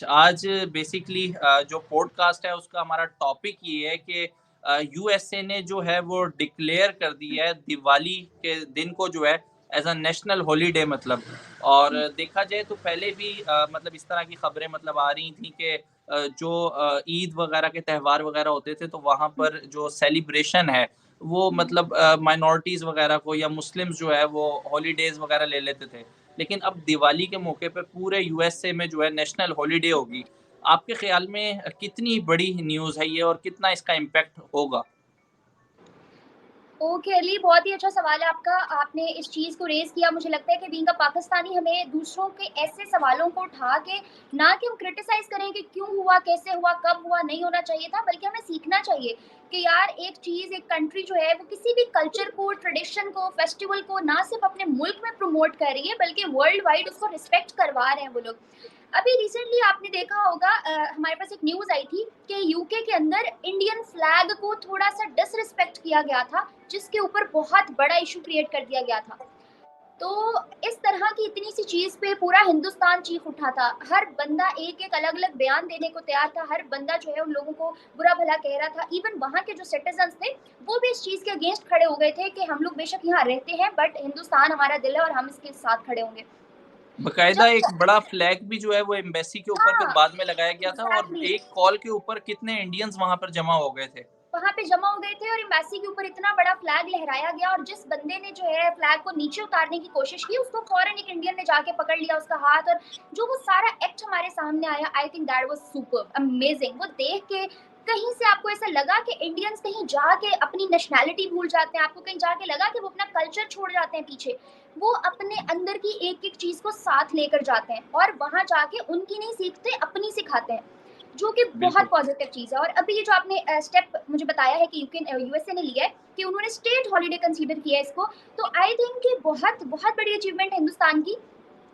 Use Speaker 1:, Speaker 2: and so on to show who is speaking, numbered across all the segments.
Speaker 1: आज बेसिकली जो पॉडकास्ट है उसका हमारा टॉपिक ये है कि यूएसए ने जो है वो डिक्लेयर कर दिया है दिवाली के दिन को जो है एज अ नेशनल हॉलीडे मतलब। और देखा जाए तो पहले भी मतलब इस तरह की खबरें मतलब आ रही थी कि जो ईद वगैरह के त्यौहार वगैरह होते थे तो वहाँ पर जो सेलिब्रेशन है वो मतलब माइनॉरिटीज वगैरह को या मुस्लिम्स जो है वो हॉलीडेज वगैरह ले लेते थे। लेकिन अब दिवाली के मौके पे पूरे यूएसए में जो है नेशनल हॉलीडे होगी। आपके ख्याल में कितनी बड़ी न्यूज़ है ये और कितना इसका इम्पैक्ट होगा?
Speaker 2: ओके अली, बहुत ही अच्छा सवाल है आपका। आपने इस चीज़ को रेज़ किया। मुझे लगता है कि बीइंग अ पाकिस्तानी हमें दूसरों के ऐसे सवालों को उठा के ना कि हम क्रिटिसाइज़ करें कि क्यों हुआ, कैसे हुआ, कब हुआ, नहीं होना चाहिए था, बल्कि हमें सीखना चाहिए कि यार एक चीज़, एक कंट्री जो है वो किसी भी कल्चर को, ट्रेडिशन को, फेस्टिवल को ना सिर्फ़ अपने मुल्क में प्रमोट कर रही है बल्कि वर्ल्ड वाइड उसको रिस्पेक्ट करवा रहे हैं वो लोग। अभी रिसेंटली आपने देखा होगा, हमारे पास एक न्यूज़ आई थी कि यूके के अंदर इंडियन फ्लैग को थोड़ा-सा डिसरिस्पेक्ट किया गया था, जिसके ऊपर बहुत बड़ा इश्यू क्रिएट कर दिया गया था। तो इस तरह की इतनी सी चीज़ पे पूरा हिंदुस्तान चीख उठा था। हर बंदा एक-एक अलग-अलग बयान देने को तैयार था। हर बंदा जो है उन लोगों को बुरा-भला कह रहा था। इवन वहाँ के जो सिटीज़न्स थे, वो भी इस चीज़ के अगेंस्ट खड़े हो गए थे कि हम लोग बेशक यहाँ रहते हैं, बट हिंदुस्तान हमारा दिल है और हम इसके साथ खड़े होंगे।
Speaker 1: बकायदा
Speaker 2: जब
Speaker 1: एक बड़ा फ्लैग भी जो है वो एम्बेसी के ऊपर फिर
Speaker 2: हाँ,
Speaker 1: बाद में लगाया गया था और
Speaker 2: एग्ज़ैक्टली।
Speaker 1: एक कॉल के ऊपर कितने इंडियंस वहाँ पर जमा हो गए थे।
Speaker 2: वहाँ पे जमा हो गए थे और एम्बेसी के ऊपर इतना बड़ा फ्लैग लहराया गया, और जिस बंदे ने जो है फ्लैग को नीचे उतारने की कोशिश की, उसको फौरन एक इंडियन ने जाके पकड़ लिया उसका हाथ। और जो वो सारा एक्ट हमारे सामने आया, I think that was superb, amazing. वो देख के कहीं से आपको ऐसा लगा कि इंडियंस कहीं जाके अपनी नेशनैलिटी भूल जाते हैं, आपको कहीं जाके लगा कि वो अपना कल्चर छोड़ जाते हैं पीछे। वो अपने अंदर की एक-एक चीज़ को साथ लेकर जाते हैं और वहाँ जाके उनकी नहीं सीखते, अपनी सिखाते हैं। जो कि बहुत
Speaker 1: बिल्कुल।
Speaker 2: पॉजिटिव चीज़ है। और अभी ये जो आपने स्टेप मुझे बताया है कि यूएसए ने लिया है कि उन्होंने स्टेट हॉलिडे कंसीडर किया है इसको, तो आई थिंक कि बहुत बहुत बड़ी अचीवमेंट है हिंदुस्तान की।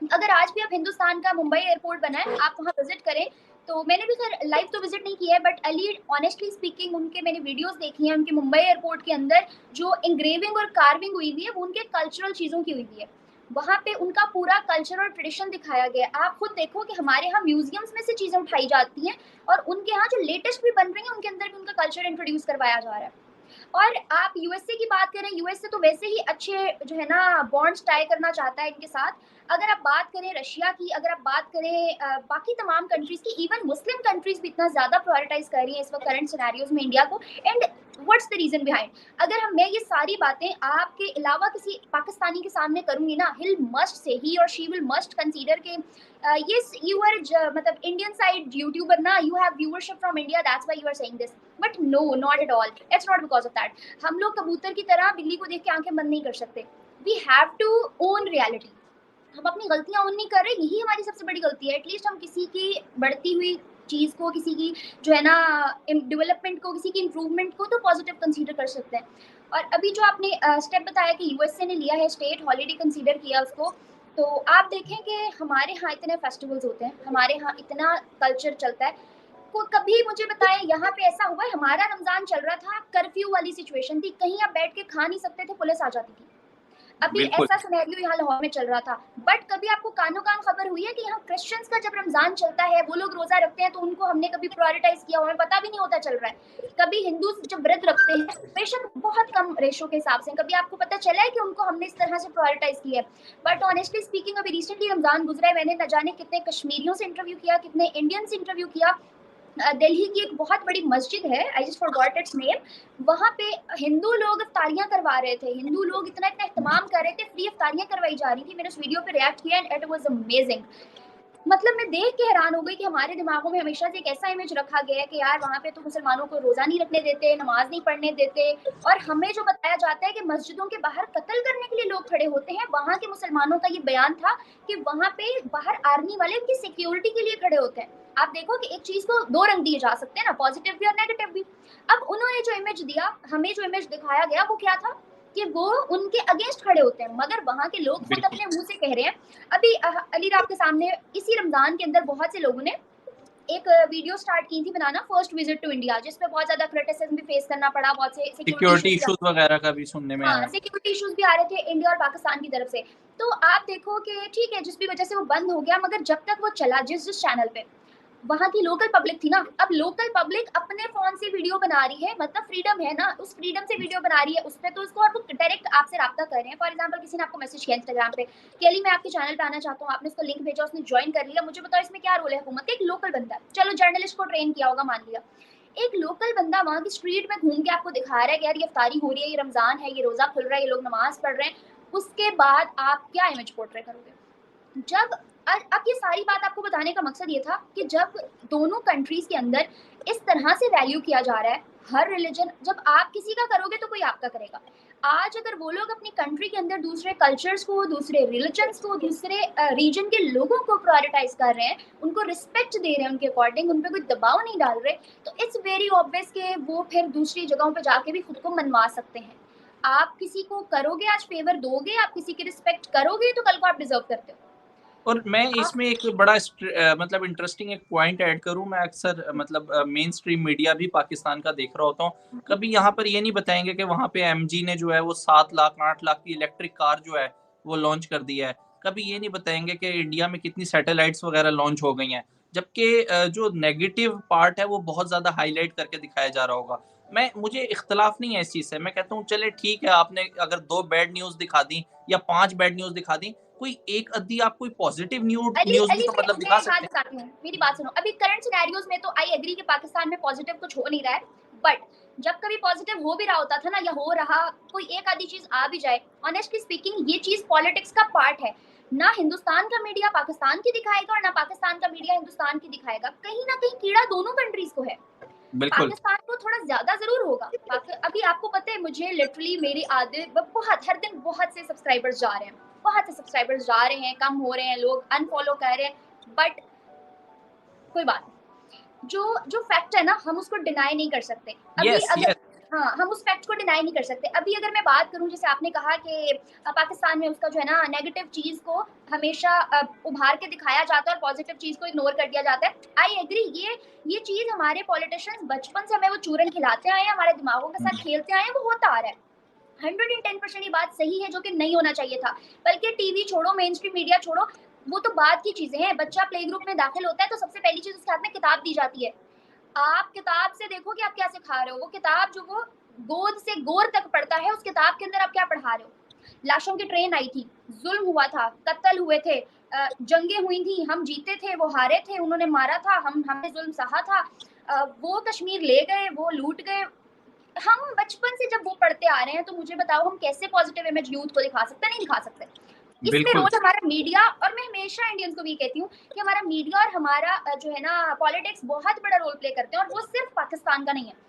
Speaker 2: अगर आज भी आप हिंदुस्तान का मुंबई एयरपोर्ट बना है, आप वहाँ विजिट करें, तो मैंने भी खैर लाइव तो विजिट नहीं किया है, बट अली ऑनेस्टली स्पीकिंग उनके मैंने वीडियोस देखी हैं, उनके मुंबई एयरपोर्ट के अंदर जो इंग्रेविंग और कार्विंग हुई हुई है वो उनके कल्चरल चीज़ों की हुई हुई है। वहाँ पे उनका पूरा कल्चर और ट्रेडिशन दिखाया गया है। आप खुद देखो कि हमारे यहाँ म्यूजियम्स में से चीज़ें उठाई जाती हैं और उनके यहाँ जो लेटेस्ट भी बन रही हैं उनके अंदर भी उनका कल्चर इंट्रोड्यूस करवाया जा रहा है। और आप यूएसए की बात करें, यूएसए तो वैसे ही अच्छे जो है ना बॉन्ड्स टाई करना चाहता है इनके साथ। अगर आप बात करें रशिया की, अगर आप बात करें बाकी तमाम कंट्रीज की, इवन मुस्लिम कंट्रीज भी इतना ज़्यादा प्रायोरिटाइज कर रही हैं इस वक्त करंट सिनेरियोज में इंडिया को। And what's the reason behind? अगर हम मैं ये सारी बातें आपके अलावा किसी पाकिस्तानी के सामने करूंगी ना, हिल मस्ट से, ही और शी विल मस्ट कंसीडर के yes you are मतलब Indian side YouTuber ना, you have viewership from India, that's why you are saying this, but no, not at all, it's not because of that। हम लोग कबूतर की तरह बिल्ली को देख के आंखें बंद नहीं कर सकते। we have to own reality। हम अपनी गलतियां ओन नहीं कर रहे, यही हमारी सबसे बड़ी गलती है। एटलीस्ट हम किसी की बढ़ती हुई चीज़ को, किसी की जो है ना डेवलपमेंट को, किसी की इम्प्रूवमेंट को तो पॉजिटिव कंसीडर कर सकते हैं। और अभी जो आपने स्टेप बताया कि यूएसए ने लिया है स्टेट हॉलीडे कंसीडर किया उसको, तो आप देखें कि हमारे यहाँ इतने फेस्टिवल्स होते हैं, हमारे यहाँ इतना कल्चर चलता है। को कभी मुझे बताएं यहाँ पे ऐसा हुआ है? हमारा रमजान चल रहा था, कर्फ्यू वाली सिचुएशन थी, कहीं आप बैठ के खा नहीं सकते थे, पुलिस आ जाती थी। अभी
Speaker 1: बिल्कुल।
Speaker 2: ऐसा सिनेरियो यहाँ लाहौर में चल रहा था। बट कभी आपको कानो कान खबर हुई है कि यहाँ क्रिश्चियंस का जब रमजान चलता है, वो लोग रोजा रखते हैं, तो उनको हमने कभी प्रायोरिटाइज किया, हमें पता भी नहीं होता चल रहा है। कभी हिंदू जब व्रत रखते हैं, बेशक बहुत कम रेशो के हिसाब से, कभी आपको पता चला है कि उनको हमने इस तरह से प्रायोरिटाइज किया है? बट ऑनेस्टली स्पीकिंग अभी रिसेंटली रमजान गुजरा है, मैंने न जाने कितने कश्मीरियों से इंटरव्यू किया, कितने इंडियन से इंटरव्यू किया। दिल्ली की एक बहुत बड़ी मस्जिद है, I just forgot it's name, वहाँ पे हिंदू लोग इफ्तारियां करवा रहे थे, हिंदू लोग इतना इतना एहतमाम कर रहे थे, फ्री इफ्तारियां करवाई जा रही थी। मैंने उस वीडियो पे रिएक्ट किया एंड इट वाज अमेजिंग। मतलब मैं देख के हैरान हो गई कि हमारे दिमागों में हमेशा से एक ऐसा इमेज रखा गया है कि यार वहाँ पे तो मुसलमानों को रोजा नहीं रखने देते, नमाज नहीं पढ़ने देते, और हमें जो बताया जाता है कि मस्जिदों के बाहर कत्ल करने के लिए लोग खड़े होते हैं। वहाँ के मुसलमानों का ये बयान था कि वहाँ पे बाहर आर्मी वाले उनकी सिक्योरिटी के लिए खड़े होते हैं। आप देखो कि एक चीज को दो रंग दिए जा सकते हैं ना, पॉजिटिव भी और नेगेटिव भी। अब उन्होंने जो इमेज दिया, हमें जो इमेज दिखाया गया, वो क्या था कि वो उनके अगेंस्ट खड़े होते हैं, मगर वहाँ के लोग खुद
Speaker 1: बिल्कुल।
Speaker 2: अपने मुंह से कह रहे हैं। अभी अली आपके सामने इसी रमजान के अंदर बहुत से लोगों ने एक वीडियो स्टार्ट की थी बनाना, फर्स्ट विजिट टू इंडिया, जिसपे बहुत ज्यादा क्रिटिसिज्म भी फेस करना पड़ा, बहुत से सिक्योरिटी
Speaker 1: सिक्योरिटी
Speaker 2: इश्यूज।
Speaker 1: इश्यूज वगैरह का भी सुनने में
Speaker 2: हाँ,
Speaker 1: आया।
Speaker 2: सिक्योरिटी इश्यूज भी आ रहे थे इंडिया और पाकिस्तान की तरफ से। तो आप देखो कि ठीक है, जिस भी वजह से वो बंद हो गया, मगर जब तक वो चला जिस जिस चैनल पे, वहाँ की लोकल पब्लिक थी ना। अब लोकल पब्लिक अपने फोन से वीडियो बना रही है, मतलब फ्रीडम है ना, उस फ्रीडम से वीडियो बना रही है उस पे, तो उसको और वो डायरेक्ट आपसे राब्ता कर रहे हैं। फॉर एग्जांपल किसी ने आपको मैसेज किया इंस्टाग्राम पे कि अली मैं आपके चैनल पे आना चाहता हूँ, आपने उसको लिंक भेजा, उसने ज्वाइन कर लिया, मुझे बताओ इसमें क्या रोल है हुकूमत का? एक लोकल बंदा है, चलो जर्नलिस्ट को ट्रेन किया होगा मान लिया, एक लोकल बंदा वहाँ की स्ट्रीट में घूम के आपको दिखा रहा है कि यार ये इफ्तारी हो रही है, ये रमजान है, ये रोजा खुल रहा है, ये लोग नमाज पढ़ रहे हैं, उसके बाद आप क्या इमेज पोर्ट्रे करोगे? जब अब ये सारी बात आपको बताने का मकसद ये था कि जब दोनों कंट्रीज के अंदर इस तरह से वैल्यू किया जा रहा है हर रिलीजन, जब आप किसी का करोगे तो कोई आपका करेगा। आज अगर वो लोग अपनी कंट्री के अंदर दूसरे कल्चर्स को, दूसरे रिलीजन्स को, दूसरे रीजन के लोगों को प्रायोरिटाइज कर रहे हैं, उनको रिस्पेक्ट दे रहे हैं उनके अकॉर्डिंग, उन पर कोई दबाव नहीं डाल रहे, तो इट्स वेरी ऑब्वियस कि वो फिर दूसरी जगहों पे जाके भी खुद को मनवा सकते हैं। आप किसी को करोगे, आज फेवर दोगे, आप किसी की रिस्पेक्ट करोगे तो कल को आप डिजर्व करते हो।
Speaker 1: और मैं इसमें एक बड़ा मतलब इंटरेस्टिंग एक पॉइंट ऐड करूं, मैं अक्सर मतलब मेन स्ट्रीम मीडिया भी पाकिस्तान का देख रहा होता हूं, कभी यहाँ पर ये नहीं बताएंगे कि वहाँ पे एमजी ने जो है वो 7 लाख 8 लाख की इलेक्ट्रिक कार जो है वो लॉन्च कर दिया है। कभी ये नहीं बताएंगे कि इंडिया में कितनी सैटेलाइट्स वगैरह लॉन्च हो गई हैं, जबकि जो नेगेटिव पार्ट है वो बहुत ज़्यादा हाईलाइट करके दिखाया जा रहा होगा। मुझे इख्तलाफ नहीं है इस चीज़ से, मैं कहता हूँ चले ठीक है, आपने अगर 2 बैड न्यूज़ दिखा दी या 5 बैड न्यूज़ दिखा दी, कोई एक अद्दी आप कोई पॉजिटिव
Speaker 2: अली
Speaker 1: न्यूज़ भी
Speaker 2: अली
Speaker 1: तो मतलब
Speaker 2: मैं
Speaker 1: दिखा
Speaker 2: एक बात
Speaker 1: सकते हैं।
Speaker 2: बताती हूँ, मेरी बात सुनो। अभी करंट सिनेरियोज में तो आई एग्री कि पाकिस्तान में पॉजिटिव कुछ हो नहीं रहा है, बट जब कभी पॉजिटिव हो भी रहा होता था ना, या हो रहा, कोई एक आधी चीज आ भी जाए, ऑनेस्टली स्पीकिंग ये चीज पॉलिटिक्स का पार्ट है। ना हिंदुस्तान का मीडिया पाकिस्तान की दिखाएगा और ना पाकिस्तान का मीडिया हिंदुस्तान की दिखाएगा, कहीं ना कहीं कीड़ा दोनों कंट्रीज को है।
Speaker 1: बिल्कुल।
Speaker 2: पाकिस्तान को थोड़ा ज्यादा जरूर होगा। अभी आपको पता है, मुझे लिटरली मेरी आदत बहुत, हर दिन बहुत से सब्सक्राइबर्स जा रहे हैं, बहुत से सब्सक्राइबर्स जा रहे हैं, कम हो रहे हैं, लोग अनफॉलो कर रहे हैं, बट कोई बात नहीं। जो जो फैक्ट है ना, हम उसको डिनाई नहीं कर सकते। अभी
Speaker 1: यस,
Speaker 2: अगर
Speaker 1: यस।
Speaker 2: हाँ, हम उस फैक्ट को डिनाई नहीं कर सकते। अभी अगर मैं बात करूं, जैसे आपने कहा कि पाकिस्तान में उसका जो है ना नेगेटिव चीज को हमेशा उभार के दिखाया जाता है और पॉजिटिव चीज को इग्नोर कर दिया जाता है। आई एग्री, ये चीज हमारे पॉलिटिशियंस बचपन से हमें वो चूरन खिलाते आए हैं, हमारे दिमागों के साथ खेलते आए हैं, वो होता आ रहा है। 110% ये बात सही है, जो कि नहीं होना चाहिए था। बल्कि टीवी छोड़ो, मेन स्ट्रीम मीडिया छोड़ो, वो तो बात की चीजें हैं। बच्चा प्ले ग्रुप में दाखिल होता है तो सबसे पहली चीज उसके हाथ में किताब दी जाती है। आप किताब से देखो कि आप क्या सिखा रहे हो। वो किताब जो वो गोद से गोर तक पढ़ता है, उस किताब के अंदर आप क्या पढ़ा रहे हो? लाशों की ट्रेन आई थी, जुल्म हुआ था, कत्ल हुए थे, जंगें हुई थी, हम जीते थे, वो हारे थे, उन्होंने मारा था, हमने जुल्म सहा था, वो कश्मीर ले गए, वो लूट गए। हम बचपन से जब वो पढ़ते आ रहे हैं, तो मुझे बताओ हम कैसे पॉजिटिव इमेज यूथ को दिखा सकते हैं? नहीं दिखा सकते। इसमें
Speaker 1: बिल्कुल।
Speaker 2: रोल हमारा मीडिया, और मैं हमेशा इंडियंस को भी कहती हूँ कि हमारा मीडिया और हमारा जो है ना पॉलिटिक्स बहुत बड़ा रोल प्ले करते हैं, और वो सिर्फ पाकिस्तान का नहीं है।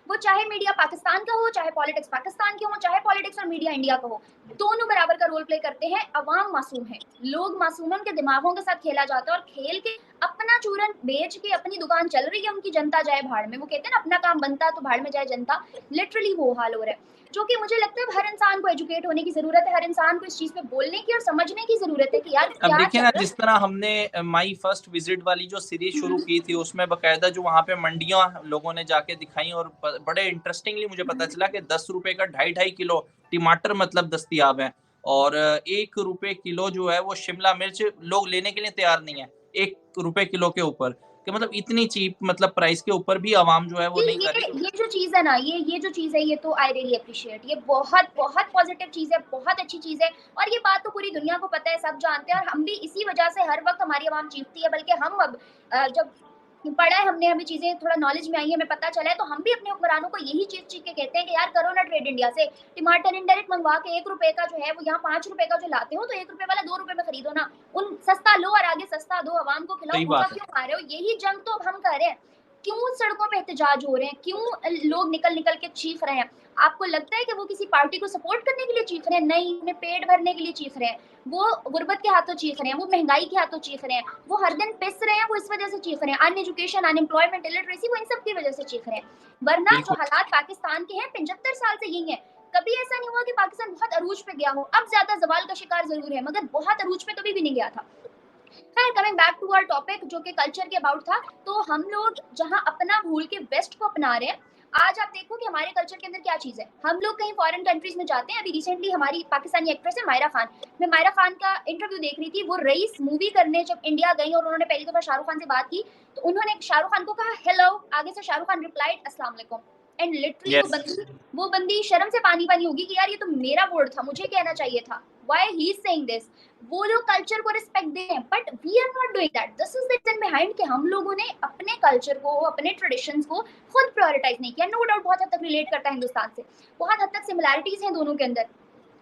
Speaker 2: वो चाहे मीडिया पाकिस्तान का हो, चाहे पॉलिटिक्स पाकिस्तान के हो, चाहे पॉलिटिक्स और मीडिया इंडिया का हो, दोनों बराबर का रोल प्ले करते हैं। अवाम मासूम है, लोग मासूमन के दिमागों के साथ खेला जाता है, और खेल के अपना चूरन बेच के अपनी दुकान चल रही है, उनकी जनता जाए भाड़ में। वो कहते हैं ना, अपना काम बनता तो भाड़ में जाए जनता, लिटरली वो हाल हो रहा है। जो कि मुझे लगता है हर इंसान को एजुकेट होने की जरूरत है, हर इंसान को इस चीज पे बोलने की और समझने की जरूरत है कि यार
Speaker 1: अब
Speaker 2: क्या
Speaker 1: देखिए
Speaker 2: चल
Speaker 1: ना,
Speaker 2: रहा
Speaker 1: जिस तरह हमने माई फर्स्ट विजिट वाली जो सीरीज शुरू की थी, उसमें बकायदा जो वहाँ पे मंडियां लोगों ने जाके दिखाई, और बड़े इंटरेस्टिंगली मुझे पता चला कि 10 रुपए का 2.5 2.5 किलो टमाटर मतलब दस्तियाब है, और 1 रुपए किलो जो है वो शिमला मिर्च लोग लेने के लिए तैयार नहीं है, 1 रुपए किलो के ऊपर, कि मतलब इतनी चीप मतलब प्राइस के ऊपर भी आवाम जो है वो नहीं खरीद।
Speaker 2: ये जो चीज है ना, ये जो चीज है, ये तो आई रियली अप्रिशिएट। ये बहुत बहुत पॉजिटिव चीज है, बहुत अच्छी चीज है, और ये बात तो पूरी दुनिया को पता है, सब जानते हैं, और हम भी इसी वजह से हर वक्त हमारी आवाम चीखती है। बल्कि हम अब जब पढ़ा है हमने, हमें चीजें थोड़ा नॉलेज में आई है, हमें पता चला है, तो हम भी अपने हुक्मरानों को यही चीज चीख के कहते हैं कि यार करो ना ट्रेड इंडिया से, टमाटर इनडायरेक्ट मंगवा के 1 रुपए का जो है वो यहाँ 5 रुपए का जो लाते हो, तो 1 रुपए वाला 2 रुपए में खरीदो ना। उन सस्ता लो और आगे सस्ता दो, आवाम को खिलाओ,
Speaker 1: सही
Speaker 2: भूखा
Speaker 1: बात है।
Speaker 2: क्यों खा रहे हो? यही जंग तो अब हम कर रहे हैं। क्यों सड़कों पे एहतजाज हो रहे हैं? क्यों लोग निकल निकल के चीख रहे हैं? आपको लगता है कि वो किसी पार्टी को सपोर्ट करने के लिए चीख रहे हैं? नहीं, उन्हें पेट भरने के लिए चीख रहे हैं। वो गुर्बत के हाथों चीख रहे हैं, वो महंगाई के हाथों चीख रहे हैं, वो हर दिन पिस रहे हैं, वो इस वजह से चीख रहे हैं। अनएजुकेशन, अनएम्प्लॉयमेंट, इलिटरेसी, वो इन सब की वजह से चीख रहे हैं। वरना जो
Speaker 1: बिल्कुल।
Speaker 2: हालात पाकिस्तान के हैं 75 साल से यही है। कभी ऐसा नहीं हुआ कि पाकिस्तान बहुत अरूज पे गया हो। अब ज्यादा जवाल का शिकार जरूर है, मगर बहुत अरूज पे कभी भी नहीं गया था। खैर, coming back to our topic जो कि कल्चर के अबाउट था, तो हम लोग जहाँ अपना भूल के वेस्ट को अपना रहे हैं, आज आप देखो कि हमारे कल्चर के अंदर क्या चीज है, हम लोग कहीं फॉरेन कंट्रीज में जाते हैं। अभी रिसेंटली हमारी पाकिस्तानी एक्ट्रेस है मायरा खान, मैं मायरा खान का इंटरव्यू देख रही थी। वो रईस मूवी करने जब इंडिया गई और उन्होंने पहली दफा शाहरुख खान से बात की, तो उन्होंने शाहरुख खान को कहा हेलो, आगे से शाहरुख खान रिप्लाइड अस्सलाम वालेकुम। एंड लिटरली
Speaker 1: यस,
Speaker 2: वो बंदी शर्म से पानी पानी होगी कि यार ये तो मेरा वर्ड था, मुझे कहना चाहिए था, why he is saying this. वो लोग कल्चर को रिस्पेक्ट दे रहे हैं, but we are not doing that. This is the reason behind कि हम लोगों ने अपने कल्चर को, अपने ट्रेडिशंस को खुद प्रायोरिटाइज नहीं किया। नो डाउट बहुत हद तक रिलेट करता है हिंदुस्तान से, बहुत हद तक सिमिलैरिटीज हैं दोनों के अंदर,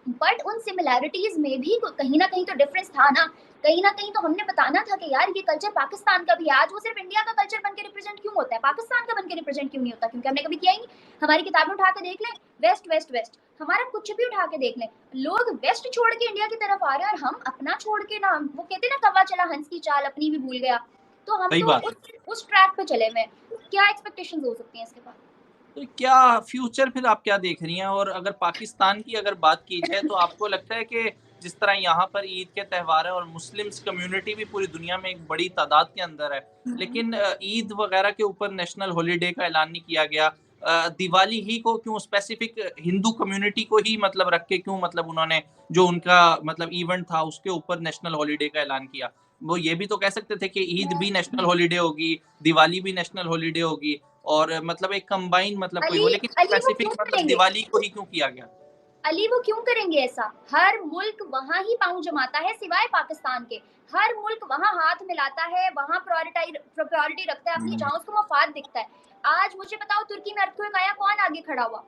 Speaker 2: बट उन सिमिलैरिटीज में भी कहीं ना कहीं तो डिफरेंस था ना। कहीं ना कहीं तो हमने बताना था कि यार ये कल्चर पाकिस्तान का भी है। आज वो सिर्फ इंडिया का कल्चर बन के रिप्रेजेंट क्यों होता है, पाकिस्तान का बन के रिप्रेजेंट क्यों नहीं होता? क्योंकि हमने कभी किया ही नहीं। हमारी किताबें उठा के देख लें, वेस्ट वेस्ट वेस्ट, हमारा कुछ भी उठा के देख लें, लोग वेस्ट छोड़ के इंडिया की तरफ आ रहे हैं और हम अपना छोड़ के ना, वो कहते हैं ना कौवा चला हंस की चाल अपनी भी भूल गया। तो हम
Speaker 1: सही
Speaker 2: तो
Speaker 1: बात है।
Speaker 2: उस ट्रैक पे चले हुए। क्या एक्सपेक्टेशंस हो सकती हैं इसके बाद?
Speaker 1: तो क्या फ्यूचर फिर आप क्या देख रही हैं? और अगर पाकिस्तान की अगर बात की जाए तो आपको लगता है कि जिस तरह यहाँ पर ईद के त्योहार है और मुस्लिम्स कम्युनिटी भी पूरी दुनिया में एक बड़ी तादाद के अंदर है, लेकिन ईद वगैरह के ऊपर नेशनल हॉलीडे का ऐलान नहीं किया गया। दिवाली ही को क्यों स्पेसिफिक हिंदू कम्युनिटी को ही मतलब रख के क्यों मतलब उन्होंने जो उनका मतलब इवेंट था उसके ऊपर नेशनल हॉलीडे का ऐलान किया? वो ये भी तो कह सकते थे कि ईद भी नेशनल हॉलीडे होगी, दिवाली भी नेशनल हॉलीडे होगी और मतलब एक कंबाइन मतलब कोई
Speaker 2: अली
Speaker 1: हो, लेकिन
Speaker 2: अली वो
Speaker 1: स्पेसिफिक
Speaker 2: क्यों
Speaker 1: मतलब
Speaker 2: करेंगे?
Speaker 1: दिवाली को ही क्यों किया गया?
Speaker 2: अली वो क्यों करेंगे ऐसा? हर मुल्क वहां ही पांव जमाता है सिवाय पाकिस्तान के। हर मुल्क वहां हाथ मिलाता है, वहां प्रायोरिटी रखता है अपनी, जहां उसको मफाद दिखता है। आज मुझे बताओ तुर्की में अर्थक्वेक आया, कौन आगे खड़ा हुआ?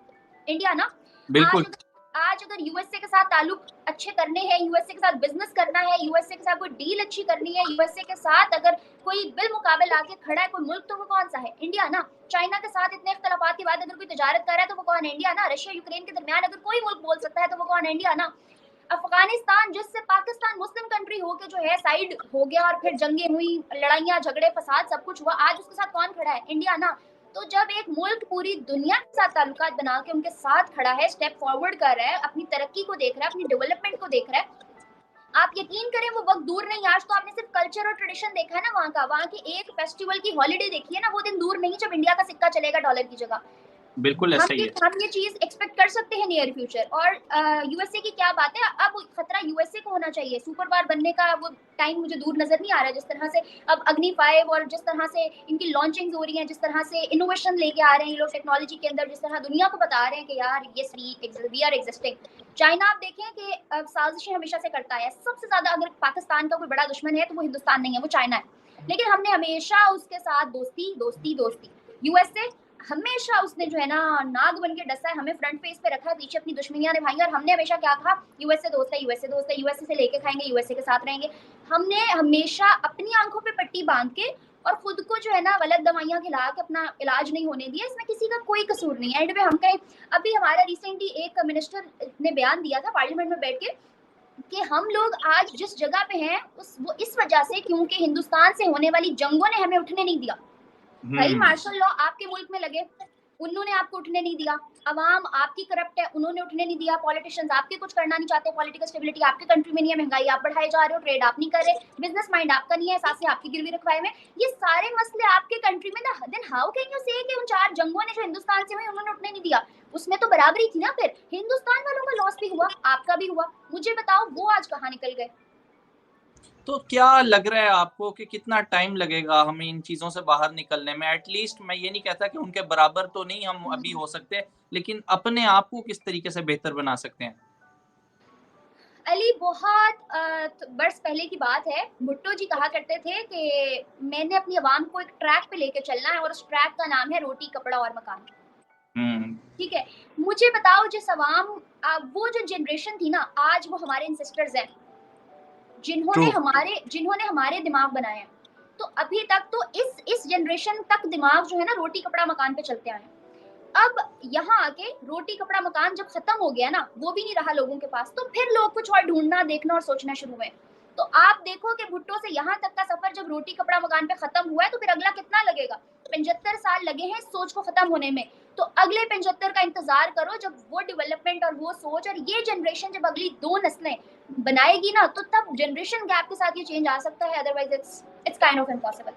Speaker 2: इंडिया ना।
Speaker 1: बिल्कुल।
Speaker 2: आज आज अगर यूएसए के साथ ताल्लुक अच्छे करने हैं, यूएसए के साथ बिजनेस करना है, यूएसए के साथ कोई डील अच्छी करनी है, यूएसए के साथ अगर कोई बिल मुकाबल आके खड़ा है कोई मुल्क, तो वो कौन सा है? इंडिया ना। चाइना के साथ इतने इख्तलाफात के बाद अगर कोई तजारत कर रहा है तो वो कौन है? इंडिया ना। रशिया यूक्रेन के दरमियान अगर कोई मुल्क बोल सकता है तो वो कौन है? इंडिया ना। अफगानिस्तान जिससे पाकिस्तान मुस्लिम कंट्री होके जो है साइड हो गया और फिर जंगें हुई, लड़ाइयां झगड़े फसाद सब कुछ हुआ, आज उसके साथ कौन खड़ा है? इंडिया ना। तो जब एक मुल्क पूरी दुनिया के साथ ताल्लुकात बना के उनके साथ खड़ा है, स्टेप फॉरवर्ड कर रहा है, अपनी तरक्की को देख रहा है, अपनी डेवलपमेंट को देख रहा है, आप यकीन करें वो वक्त दूर नहीं। आज तो आपने सिर्फ कल्चर और ट्रेडिशन देखा है ना वहाँ का, वहाँ की एक फेस्टिवल की हॉलीडे देखी है ना, वो दिन दूर नहीं जब इंडिया का सिक्का चलेगा डॉलर की जगह।
Speaker 1: बिल्कुल ऐसा ही है।
Speaker 2: हम ये चीज एक्सपेक्ट कर सकते हैं नियर फ्यूचर। और यूएसए की क्या बात है, अब खतरा यूएसए को होना चाहिए। सुपर पावर बनने का वो टाइम मुझे दूर नजर नहीं आ रहा है। जिस तरह से अब अग्नि 5 और जिस तरह से इनकी लॉन्चिंग हो रही है, जिस तरह से इनोवेशन लेके आ रहे हैं ये लोग टेक्नोलॉजी के अंदर, जिस तरह दुनिया को बता रहे हैं कि यार yes we are existing. China आप देखें कि साजिशें हमेशा से करता है। सबसे ज्यादा अगर पाकिस्तान का कोई बड़ा दुश्मन है तो वो हिंदुस्तान नहीं है, वो चाइना है। लेकिन हमने हमेशा उसके साथ दोस्ती दोस्ती दोस्ती। यूएसए हमेशा उसने जो है ना नाग बन के डसा है, हमें फ्रंट फेस पे रखा है, पीछे अपनी दुश्मनियां निभाई। और हमने हमेशा क्या कहा? यूएसए दोस्त है, यूएसए दोस्त है, यूएसए से लेके खाएंगे, यूएसए के साथ रहेंगे। हमने हमेशा अपनी आंखों पे पट्टी बांध के और खुद को जो है ना गलत दवाइयां खिला के अपना इलाज नहीं होने दिया। इसमें किसी का कोई कसूर नहीं है। एंड पे हम कहें, अभी हमारा रिसेंटली एक मिनिस्टर ने बयान दिया था पार्लियामेंट में बैठ के कि हम लोग आज जिस जगह पे हैं वो इस वजह से क्योंकि हिंदुस्तान से होने वाली जंगों ने हमें उठने नहीं दिया। भाई मार्शल लॉ आपके मुल्क में लगे, उन्होंने आपको उठने नहीं दिया। अवाम आपकी करप्ट है, उन्होंने उठने नहीं दिया। पॉलिटिशियंस आपके कुछ करना नहीं चाहते, पॉलिटिकल स्टेबिलिटी आपके कंट्री में नहीं है, महंगाई आप बढ़ाए जा रहे हो, ट्रेड आप नहीं कर रहे, बिजनेस माइंड आपका नहीं है, सासे आपकी गिरवी रखवाए में। ये सारे मसले आपके कंट्री में ना, देन हाउ कैन यू से कि उन 4 जंगों ने जो हिंदुस्तान से हुई उन्होंने उठने नहीं दिया? उसमें तो बराबरी थी ना। फिर हिंदुस्तान वालों का लॉस भी हुआ, आपका भी हुआ। मुझे बताओ वो आज कहाँ निकल गए?
Speaker 1: तो क्या लग रहा है आपको कि कितना टाइम लगेगा हमें इन चीज़ों से बाहर निकलने में? एटलीस्ट मैं ये नहीं कहता कि उनके बराबर तो नहीं हम अभी हो सकते, लेकिन अपने आप को किस तरीके से बेहतर बना सकते हैं?
Speaker 2: अली बहुत बरस पहले की बात है, भुट्टो जी कहा करते थे कि मैंने अपनी आवाम को एक ट्रैक पे लेके चलना है और उस ट्रैक का नाम है रोटी कपड़ा और मकान।
Speaker 1: हुँ।
Speaker 2: ठीक है, मुझे बताओ जिस आवाम वो जो जनरेशन थी ना, आज वो हमारे इंसिस्टर्स हैं
Speaker 1: ट्रू।
Speaker 2: जिन्होंने हमारे दिमाग बनाए हैं। तो अभी तक तो इस जनरेशन तक दिमाग जो है ना रोटी कपड़ा मकान पे चलते आए हैं। अब यहाँ आके रोटी कपड़ा मकान जब खत्म हो गया ना, वो भी नहीं रहा लोगों के पास, तो फिर लोग कुछ और ढूंढना देखना और सोचना शुरू हुए। तो आप देखो कि भुट्टो से यहाँ तक का सफर जब रोटी कपड़ा मकान पे खत्म हुआ है, तो फिर अगला कितना लगेगा? 75 साल लगे हैं सोच को खत्म होने में। तो अगले 75 का इंतजार करो, जब वो डेवलपमेंट और वो सोच और ये जनरेशन जब अगली 2 नस्लें बनाएगी ना, तो तब जनरेशन गैप के साथ ये चेंज आ सकता है। Otherwise it's kind of impossible.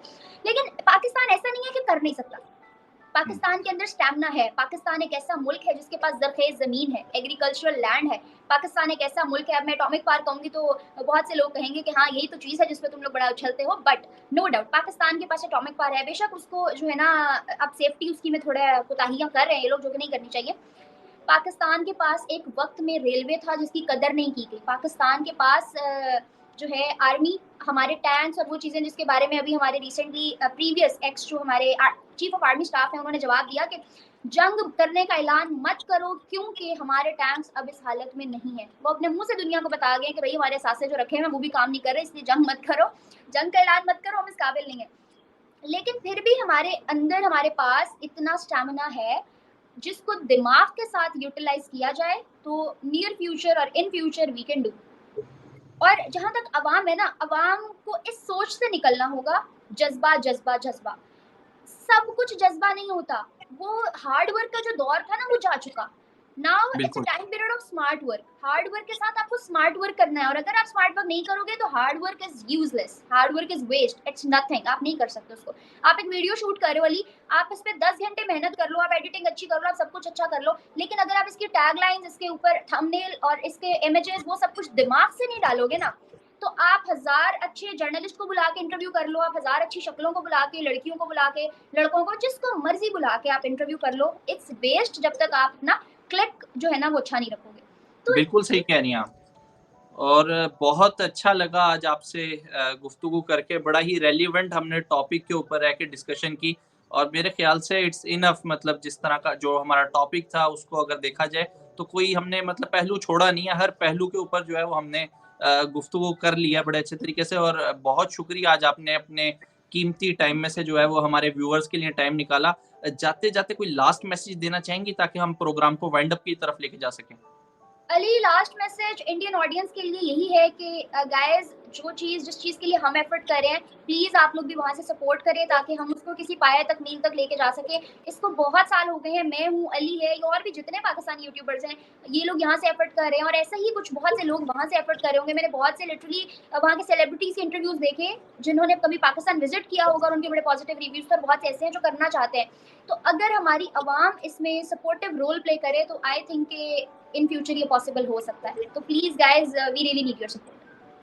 Speaker 2: लेकिन पाकिस्तान ऐसा नहीं है कि कर नहीं सकता। पाकिस्तान के अंदर स्टैमिना है, पाकिस्तान एक ऐसा मुल्क है जिसके पास ज़रख़ेज़ ज़मीन है, एग्रीकल्चरल लैंड है, पाकिस्तान एक ऐसा मुल्क है। अब मैं एटॉमिक पावर कहूँगी तो बहुत से लोग कहेंगे कि हाँ यही तो चीज़ है जिस पे तुम लोग बड़ा उछलते हो, बट नो डाउट पाकिस्तान के पास एटॉमिक पावर है। बेशक उसको जो है ना अब सेफ्टी उसकी में थोड़ा कोताहियाँ कर रहे हैं ये लोग जो कि नहीं करनी चाहिए। पाकिस्तान के पास एक वक्त में रेलवे था जिसकी कदर नहीं की गई। पाकिस्तान के पास जो है आर्मी, हमारे टैंक्स और वो चीज़ें जिसके बारे में अभी हमारे रिसेंटली प्रीवियस एक्स जो हमारे चीफ ऑफ आर्मी स्टाफ हैं उन्होंने जवाब दिया कि जंग करने का ऐलान मत करो क्योंकि हमारे टैंक्स अब इस हालत में नहीं है। वो अपने मुंह से दुनिया को बता गए कि भाई हमारे सासे जो रखे हैं वो भी काम नहीं कर रहे, इसलिए जंग मत करो, जंग का ऐलान मत करो, हम इस काबिल नहीं है। लेकिन फिर भी हमारे अंदर हमारे पास इतना स्टैमिना है जिसको दिमाग के साथ यूटिलाइज किया जाए तो नियर फ्यूचर और in future we can do. और जहां तक अवाम है ना, अवाम को इस सोच से निकलना होगा, जज्बा जज्बा जज्बा, सब कुछ जज्बा नहीं होता। वो हार्ड वर्क का जो दौर था ना वो जा चुका। नाउ इट्स अ
Speaker 1: बिल्कुल
Speaker 2: time period of smart work. Hard work के साथ आपको स्मार्ट वर्क करना है और अगर आप स्मार्ट वर्क नहीं करोगे तो hard work is useless, hard work is waste, it's nothing, आप नहीं कर सकते उसको। आप एक वीडियो शूट कर रहे हो वाली, आप इस पे 10 घंटे मेहनत कर लो, आप एडिटिंग अच्छी कर लो, आप सब कुछ अच्छा कर लो, लेकिन अगर आप इसकी टैगलाइंस, इसके ऊपर थंबनेल और इसके इमेजेस वो सब कुछ दिमाग से नहीं डालोगे ना, तो आप 1000 अच्छे जर्नलिस्ट को बुला के इंटरव्यू कर लो, आप 1000 अच्छी शक्लों को बुला के, लड़कियों को बुला के, लड़कों को, जिसको मर्जी बुला के आप इंटरव्यू कर लो, इट्स वेस्ट जब तक आप ना क्लिक जो है ना वो अच्छा नहीं रखोगे। तो
Speaker 1: बिल्कुल सही कह रही हैं आप। और बहुत अच्छा लगा आज आपसे गुफ्तगू करके, बड़ा ही रेलिवेंट हमने टॉपिक के ऊपर रह के डिस्कशन की और मेरे ख्याल से इट्स इनफ, मतलब जिस तरह का जो हमारा टॉपिक था उसको अगर देखा जाए तो कोई हमने मतलब पहलू छोड़ा नहीं है, हर पहलू के ऊपर जो है वो हमने गुफ्तगू कर लिया बड़े अच्छे तरीके से। और बहुत शुक्रिया आज आपने अपने कीमती टाइम में से जो है वो हमारे व्यूअर्स के लिए टाइम निकाला। जाते-जाते कोई लास्ट मैसेज देना चाहेंगी ताकि हम प्रोग्राम को वाइंड अप की तरफ लेके जा सकें?
Speaker 2: Ali last message Indian audience के लिए यही है कि गाइस जो चीज़ जिस चीज़ के लिए हम एफर्ट कर रहे हैं प्लीज़ आप लोग भी वहाँ से सपोर्ट करें ताकि हम उसको किसी पाया तक मील तक लेके जा सके। इसको बहुत साल हो गए हैं, मैं हूँ, अली है, और भी जितने पाकिस्तानी यूट्यूबर्स हैं ये लोग यहाँ से एफर्ट कर रहे हैं और ऐसा ही कुछ बहुत से लोग वहाँ से एफर्ट कर रहे होंगे। मैंने बहुत से लिटरली वहाँ के सेलिब्रिटीज़ के इंटरव्यूज़ देखे जिन्होंने कभी पाकिस्तान विजिट किया होगा और उनके बड़े पॉजिटिव रिव्यूज़ पर बहुत से ऐसे हैं जो करना चाहते हैं। तो अगर हमारी आवाम इसमें सपोर्टिव रोल प्ले करे तो आई थिंक इन फ्यूचर ये पॉसिबल हो सकता है। तो please guys we really need your support.